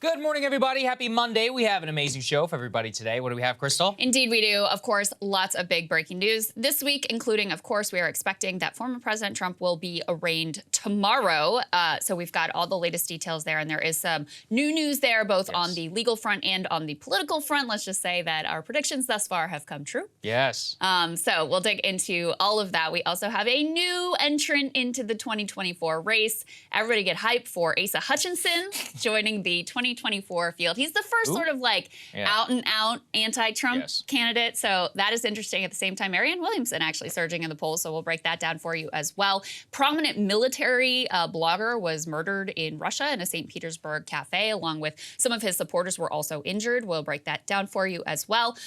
Good morning, everybody. Happy Monday. We have an amazing show for everybody today. What do we have, Krystal? Indeed, we do. Of course, lots of big breaking news this week, including, of course, we are expecting that former President Trump will be arraigned tomorrow. So we've got all the latest details there, and there is some new news there, both on the legal front and on the political front. Let's just say that our predictions thus far have come true. Yes. So we'll dig into all of that. We also have a new entrant into the 2024 race. Everybody get hyped for Asa Hutchinson joining the 2024 field. He's the first sort of like out-and-out anti-Trump candidate. So that is interesting. At the same time, Marianne Williamson actually surging in the polls. So we'll break that down for you as well. Prominent military blogger was murdered in Russia in a St. Petersburg cafe, along with some of his supporters were also injured. We'll break that down for you as well.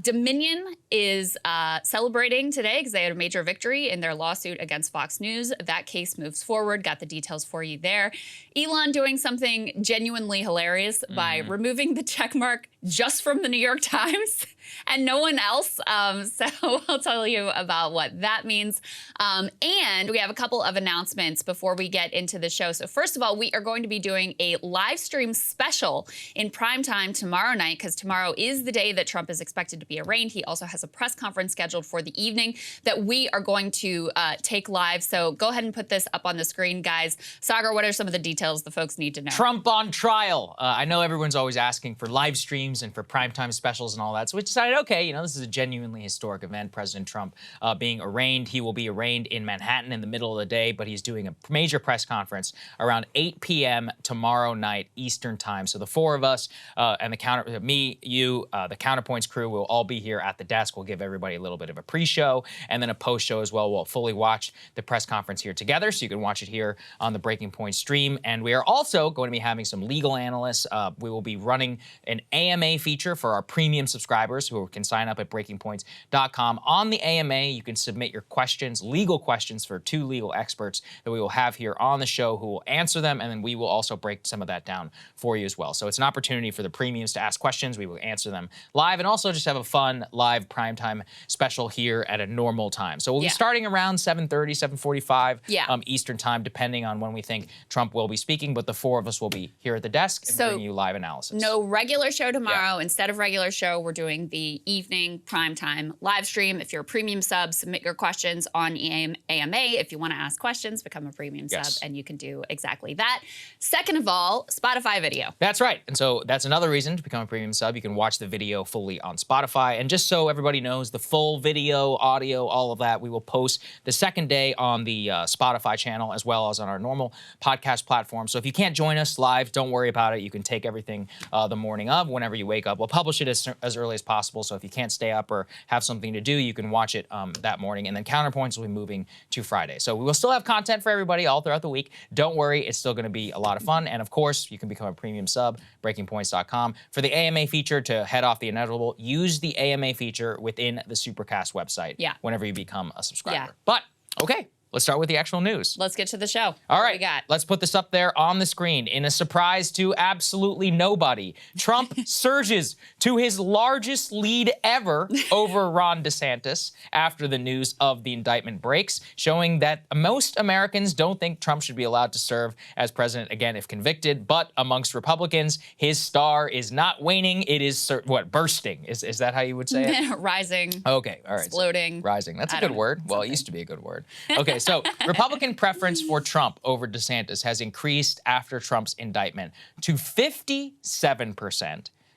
Dominion is celebrating today because they had a major victory in their lawsuit against Fox News. That case moves forward. Got the details for you there. Elon doing something genuinely hilarious by removing the check mark just from the New York Times and no one else. So I'll tell you about what that means. And we have a couple of announcements before we get into the show. So first of all, we are going to be doing a live stream special in primetime tomorrow night, because tomorrow is the day that Trump is expected to be arraigned. He also has a press conference scheduled for the evening that we are going to take live. So go ahead and put this up on the screen, guys. Saagar, what are some of the details the folks need to know? Trump on trial. I know everyone's always asking for live streams and for primetime specials and all that. So we decided, okay, this is a genuinely historic event. President Trump being arraigned. He will be arraigned in Manhattan in the middle of the day, but he's doing a major press conference around 8 p.m. tomorrow night Eastern time. So the four of us and me, you, the Counterpoints crew will all be here at the desk. We'll give everybody a little bit of a pre-show and then a post-show as well. We'll fully watch the press conference here together, so you can watch it here on the Breaking Point stream. And we are also going to be having some legal analysts. We will be running an AMA feature for our premium subscribers who can sign up at breakingpoints.com. On the AMA, you can submit your questions, legal questions, for two legal experts that we will have here on the show who will answer them, and then we will also break some of that down for you as well. So it's an opportunity for the premiums to ask questions. We will answer them live and also just have a fun live primetime special here at a normal time. So we'll be starting around 7:30, 7:45 Eastern time, depending on when we think Trump will be speaking, but the four of us will be here at the desk and bring you live analysis. No regular show tomorrow. Instead of regular show, we're doing the evening primetime live stream. If you're a premium sub, submit your questions on AMA. If you want to ask questions, become a premium sub, and you can do exactly that. Second of all, Spotify video. That's right. And so that's another reason to become a premium sub. You can watch the video fully on Spotify. And just so everybody knows, the full video, audio, all of that, we will post the second day on the Spotify channel as well as on our normal podcast platform. So if you can't join us live, don't worry about it. You can take everything the morning of, whenever you wake up. We'll publish it as early as possible. So if you can't stay up or have something to do, you can watch it that morning. And then Counterpoints will be moving to Friday. So we will still have content for everybody all throughout the week. Don't worry, it's still going to be a lot of fun. And of course, you can become a premium sub, breakingpoints.com. For the AMA feature, to head off the inevitable, use the AMA feature within the Supercast website whenever you become a subscriber. But, okay. Let's start with the actual news. Let's get to the show. All right, what we got? Let's put this up there on the screen. In a surprise to absolutely nobody, Trump surges to his largest lead ever over Ron DeSantis after the news of the indictment breaks, showing that most Americans don't think Trump should be allowed to serve as president again if convicted. But amongst Republicans, his star is not waning. It is, bursting? Is that how you would say it? Rising. Okay, all right. Exploding. So, rising. That's a good word. Well, it used to be a good word. Okay. So Republican preference for Trump over DeSantis has increased after Trump's indictment to 57%,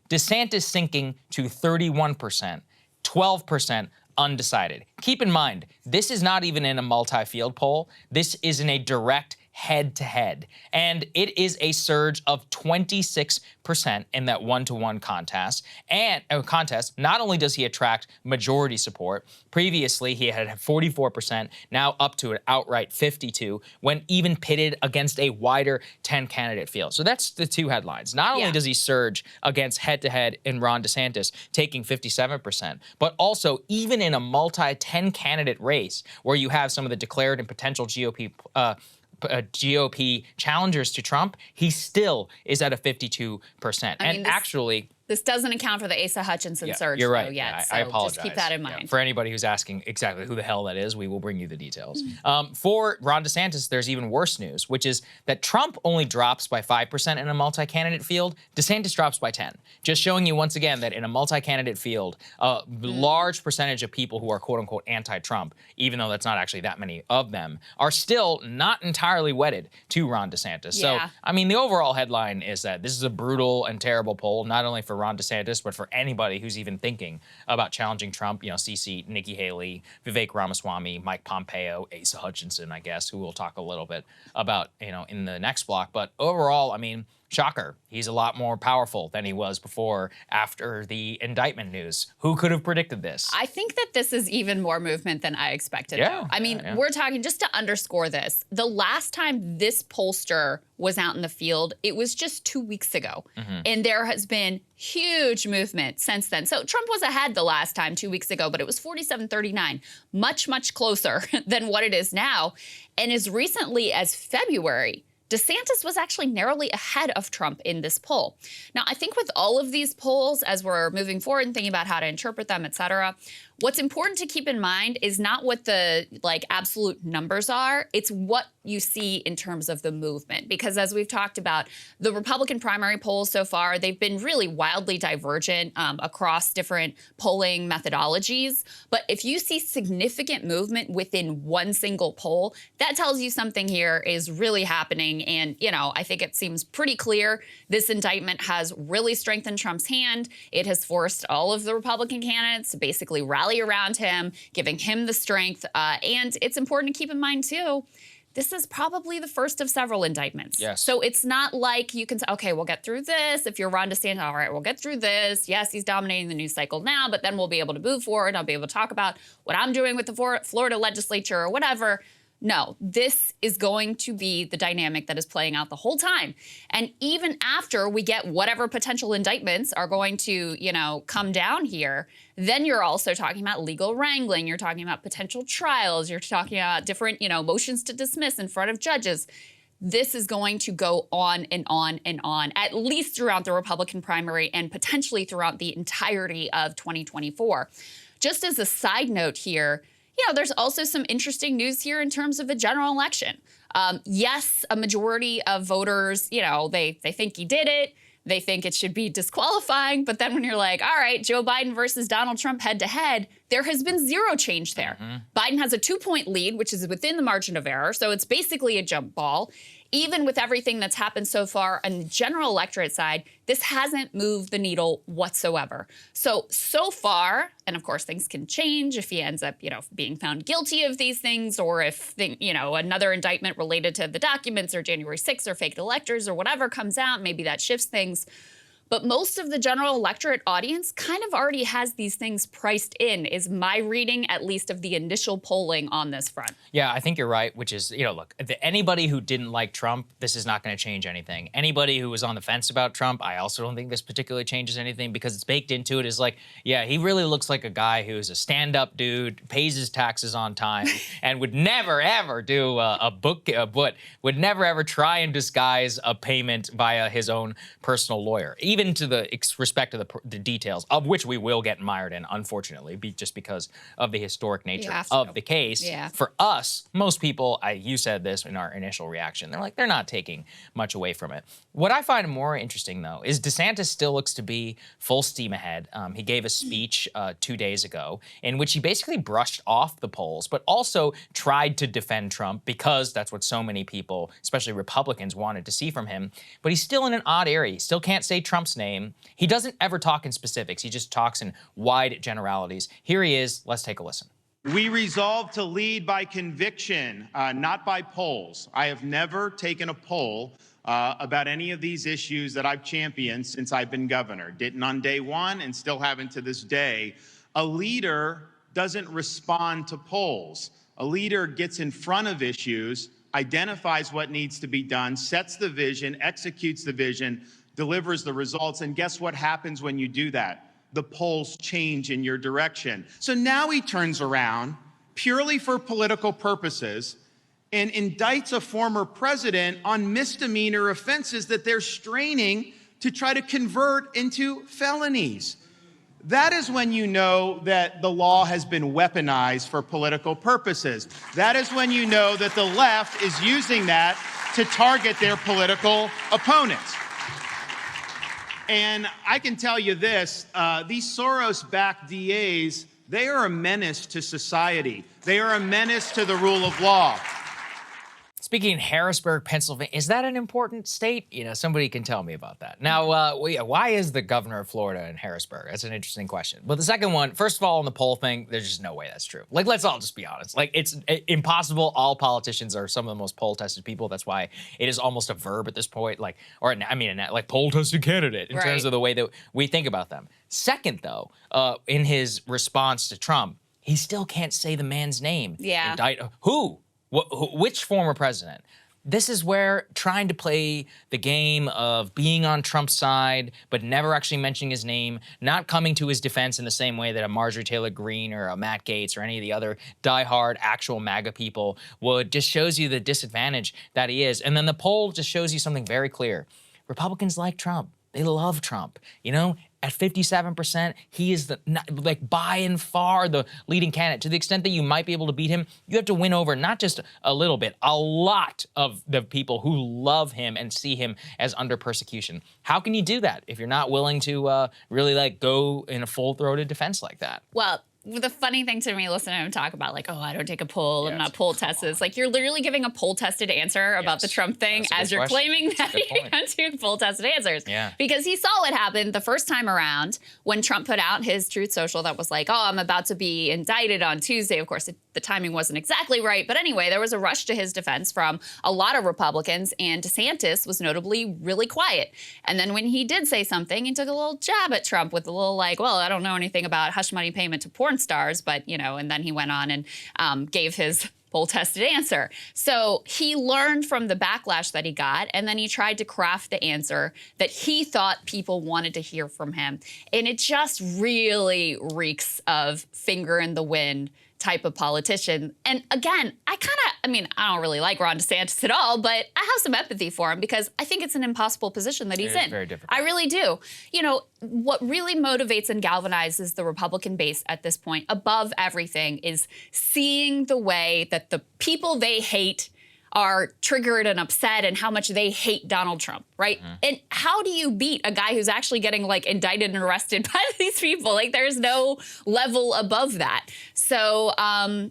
DeSantis sinking to 31%, 12% undecided. Keep in mind, this is not even in a multi-field poll. This is in a direct head-to-head, and it is a surge of 26% in that one-to-one contest. And not only does he attract majority support, previously he had 44%, now up to an outright 52%, when even pitted against a wider 10-candidate field. So that's the two headlines. Not only does he surge against head-to-head in Ron DeSantis, taking 57%, but also even in a multi-10-candidate race where you have some of the declared and potential GOP challengers to Trump, he still is at a 52%. And actually, This doesn't account for the Asa Hutchinson surge you're right. yet. Yeah, so I apologize. just keep that in mind. Yeah. For anybody who's asking exactly who the hell that is, we will bring you the details. For Ron DeSantis, there's even worse news, which is that Trump only drops by 5% in a multi-candidate field. DeSantis drops by 10. Just showing you once again that in a multi-candidate field, a large percentage of people who are quote unquote anti-Trump, even though that's not actually that many of them, are still not entirely wedded to Ron DeSantis. So, I mean, the overall headline is that this is a brutal and terrible poll, not only for Ron DeSantis, but for anybody who's even thinking about challenging Trump. You know, CC, Nikki Haley, Vivek Ramaswamy, Mike Pompeo, Asa Hutchinson, I guess, who we'll talk a little bit about, you know, in the next block. But overall, I mean, shocker, he's a lot more powerful than he was before after the indictment news. Who could have predicted this? I think that this is even more movement than I expected. Yeah, though. I mean, we're talking, just to underscore this, the last time this pollster was out in the field, it was just 2 weeks ago. And there has been huge movement since then. So Trump was ahead the last time 2 weeks ago, but it was 47-39, much, much closer than what it is now. And as recently as February, DeSantis was actually narrowly ahead of Trump in this poll. Now, I think with all of these polls, as we're moving forward and thinking about how to interpret them, et cetera, what's important to keep in mind is not what the absolute numbers are. It's what you see in terms of the movement. Because as we've talked about, the Republican primary polls so far, they've been really wildly divergent across different polling methodologies. But if you see significant movement within one single poll, that tells you something here is really happening. And, you know, I think it seems pretty clear this indictment has really strengthened Trump's hand. It has forced all of the Republican candidates to basically rally around him, giving him the strength. And it's important to keep in mind, too, this is probably the first of several indictments. Yes. So it's not like you can say, okay, we'll get through this. If you're Ron DeSantis, all right, we'll get through this. Yes, he's dominating the news cycle now, but then we'll be able to move forward. I'll be able to talk about what I'm doing with the Florida legislature or whatever. No, this is going to be the dynamic that is playing out the whole time. And even after we get whatever potential indictments are going to, you know, come down here, then you're also talking about legal wrangling. You're talking about potential trials. You're talking about different, you know, motions to dismiss in front of judges. This is going to go on and on and on, at least throughout the Republican primary and potentially throughout the entirety of 2024. Just as a side note here, you know, there's also some interesting news here in terms of a general election. Yes, a majority of voters, you know, they think he did it. They think it should be disqualifying. But then when you're like, all right, Joe Biden versus Donald Trump head to head, there has been zero change there. Biden has a 2-point lead, which is within the margin of error. So it's basically a jump ball. Even with everything that's happened so far on the general electorate side, this hasn't moved the needle whatsoever. So far, and of course things can change if he ends up, you know, being found guilty of these things, or if, you know, another indictment related to the documents or January 6th or fake electors or whatever comes out, maybe that shifts things. But most of the general electorate audience kind of already has these things priced in, is my reading, at least, of the initial polling on this front. Yeah, I think you're right, which is, you know, look, anybody who didn't like Trump, this is not going to change anything. Anybody who was on the fence about Trump, I also don't think this particularly changes anything, because it's baked into it is like, yeah, he really looks like a guy who's a stand-up dude, pays his taxes on time, and would never, ever do would never, ever try and disguise a payment via his own personal lawyer. Even to the respect of the details, of which we will get mired in, unfortunately, just because of the historic nature of the case. Yeah. For us, most people, you said this in our initial reaction, they're like, they're not taking much away from it. What I find more interesting, though, is DeSantis still looks to be full steam ahead. He gave a speech 2 days ago in which he basically brushed off the polls, but also tried to defend Trump, because that's what so many people, especially Republicans, wanted to see from him. But he's still in an odd area. He still can't say Trump's name. He doesn't ever talk in specifics. He just talks in wide generalities. Here he is. Let's take a listen. We resolve to lead by conviction, not by polls. I have never taken a poll about any of these issues that I've championed since I've been governor. Didn't on day one and still haven't to this day. A leader doesn't respond to polls. A leader gets in front of issues, identifies what needs to be done, sets the vision, executes the vision, delivers the results, and guess what happens when you do that? The polls change in your direction. So now he turns around, purely for political purposes, and indicts a former president on misdemeanor offenses that they're straining to try to convert into felonies. That is when you know that the law has been weaponized for political purposes. That is when you know that the left is using that to target their political opponents. And I can tell you this, these Soros-backed DAs, they are a menace to society. They are a menace to the rule of law. Speaking in Harrisburg, Pennsylvania, is that an important state? You know, somebody can tell me about that. Now, why is the governor of Florida in Harrisburg? That's an interesting question. But the second one, first of all, on the poll thing, there's just no way that's true. Like, let's all just be honest. Like, it's impossible. All politicians are some of the most poll-tested people. That's why it is almost a verb at this point. Like, or I mean, like poll-tested candidate in terms of the way that we think about them. Second, though, in his response to Trump, he still can't say the man's name. Yeah. Who? Which former president? This is where trying to play the game of being on Trump's side, but never actually mentioning his name, not coming to his defense in the same way that a Marjorie Taylor Greene or a Matt Gaetz or any of the other diehard actual MAGA people would, just shows you the disadvantage that he is. And then the poll just shows you something very clear. Republicans like Trump. They love Trump. You know, at 57%, he is like by and far the leading candidate. To the extent that you might be able to beat him, you have to win over not just a little bit, a lot of the people who love him and see him as under persecution. How can you do that if you're not willing to really like go in a full-throated defense like that? Well, the funny thing to me, listening to him talk about, like, oh, I don't take a poll, I'm not poll tested. Like, you're literally giving a poll tested answer about the Trump thing as you're claiming that you don't do poll tested answers. Yeah. Because he saw what happened the first time around when Trump put out his Truth Social that was like, oh, I'm about to be indicted on Tuesday. Of course, the timing wasn't exactly right. But anyway, there was a rush to his defense from a lot of Republicans, and DeSantis was notably really quiet. And then when he did say something, he took a little jab at Trump with a little like, well, I don't know anything about hush money payment to porn stars, but, you know, and then he went on and gave his poll-tested answer. So he learned from the backlash that he got, and then he tried to craft the answer that he thought people wanted to hear from him. And it just really reeks of finger in the wind type of politician. And again, I don't really like Ron DeSantis at all, but I have some empathy for him because I think it's an impossible position that he's in. Very difficult. I really do. You know, what really motivates and galvanizes the Republican base at this point above everything is seeing the way that the people they hate are triggered and upset and how much they hate Donald Trump, right? And how do you beat a guy who's actually getting like indicted and arrested by these people? Like there's no level above that. So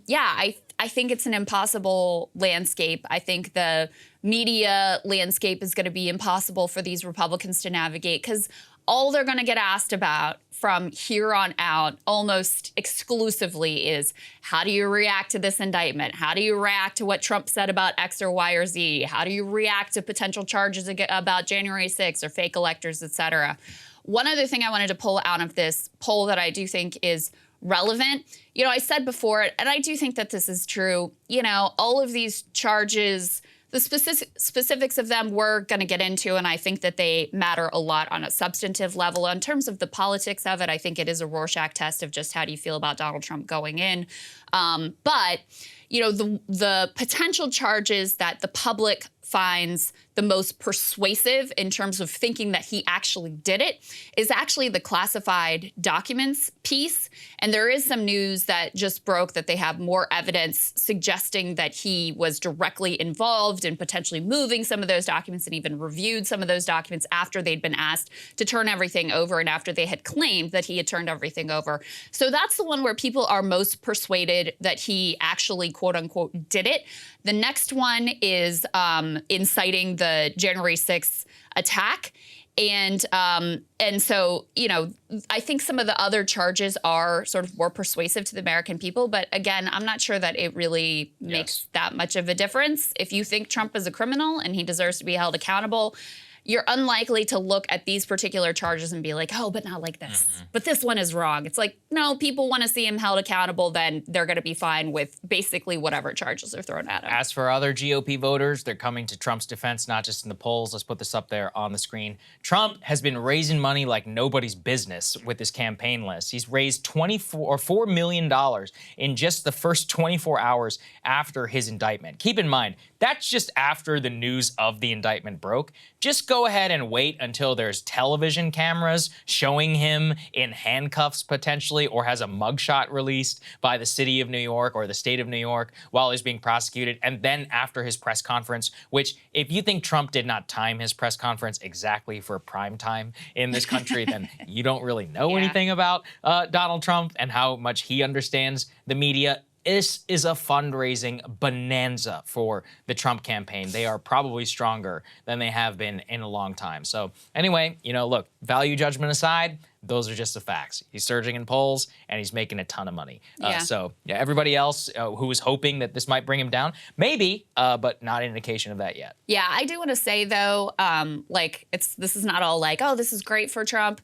yeah, I think it's an impossible landscape. I think the media landscape is going to be impossible for these Republicans to navigate because all they're going to get asked about from here on out almost exclusively is how do you react to this indictment? How do you react to what Trump said about X or Y or Z? How do you react to potential charges about January 6th or fake electors, et cetera? One other thing I wanted to pull out of this poll that I do think is relevant, you know, I said before, and I do think that this is true, you know, all of these charges, the specifics of them we're going to get into, and I think that they matter a lot on a substantive level. In terms of the politics of it, I think it is a Rorschach test of just how do you feel about Donald Trump going in. But, you know, the potential charges that the public finds the most persuasive in terms of thinking that he actually did it is actually the classified documents piece. And there is some news that just broke that they have more evidence suggesting that he was directly involved in potentially moving some of those documents and even reviewed some of those documents after they'd been asked to turn everything over and after they had claimed that he had turned everything over. So that's the one where people are most persuaded that he actually, quote unquote, did it. The next one is inciting the January 6th attack. And so, you know, I think some of the other charges are sort of more persuasive to the American people. But again, I'm not sure that it really makes that much of a difference. If you think Trump is a criminal and he deserves to be held accountable, you're unlikely to look at these particular charges and be like, oh, but not like this. But this one is wrong. It's like, no, people want to see him held accountable, then they're going to be fine with basically whatever charges are thrown at him. As for other GOP voters, they're coming to Trump's defense, not just in the polls. Let's put this up there on the screen. Trump has been raising money like nobody's business with his campaign list. He's raised $4 million in just the first 24 hours after his indictment. Keep in mind, that's just after the news of the indictment broke. Just go go ahead and wait until there's television cameras showing him in handcuffs potentially, or has a mugshot released by the city of New York or the state of New York while he's being prosecuted, and then after his press conference, which if you think Trump did not time his press conference exactly for prime time in this country, then you don't really know anything about Donald Trump and how much he understands the media. This is a fundraising bonanza for the Trump campaign. They are probably stronger than they have been in a long time. So anyway, you know, look, value judgment aside, those are just the facts. He's surging in polls, and he's making a ton of money. So yeah, everybody else who was hoping that this might bring him down, maybe, but not an indication of that yet. Yeah, I do want to say though, like this is not all like, oh, this is great for Trump.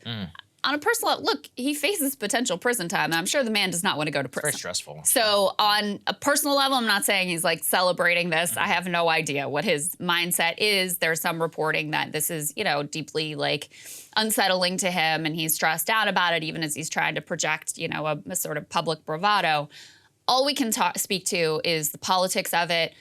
On a personal level, look, he faces potential prison time, and I'm sure the man does not want to go to prison. Very stressful. So on a personal level, I'm not saying he's like celebrating this. I have no idea what his mindset is. There's some reporting that this is, you know, deeply like unsettling to him, and he's stressed out about it, even as he's trying to project, you know, a sort of public bravado. All we can speak to is the politics of it.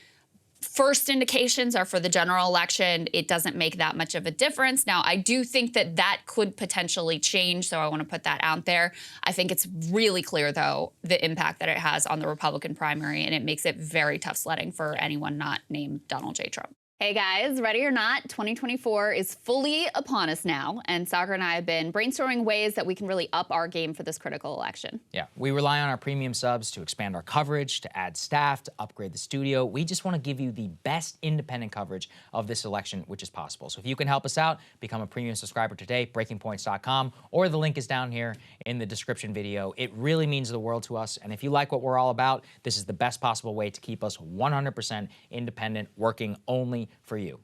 First indications are for the general election. It doesn't make that much of a difference. Now, I do think that that could potentially change, so I want to put that out there. I think it's really clear, though, the impact that it has on the Republican primary, and it makes it very tough sledding for anyone not named Donald J. Trump. Hey guys, ready or not, 2024 is fully upon us now, and Saagar and I have been brainstorming ways that we can really up our game for this critical election. Yeah, we rely on our premium subs to expand our coverage, to add staff, to upgrade the studio. We just want to give you the best independent coverage of this election, which is possible. So if you can help us out, become a premium subscriber today, breakingpoints.com, or the link is down here in the description video. It really means the world to us, and if you like what we're all about, this is the best possible way to keep us 100% independent, working only for you.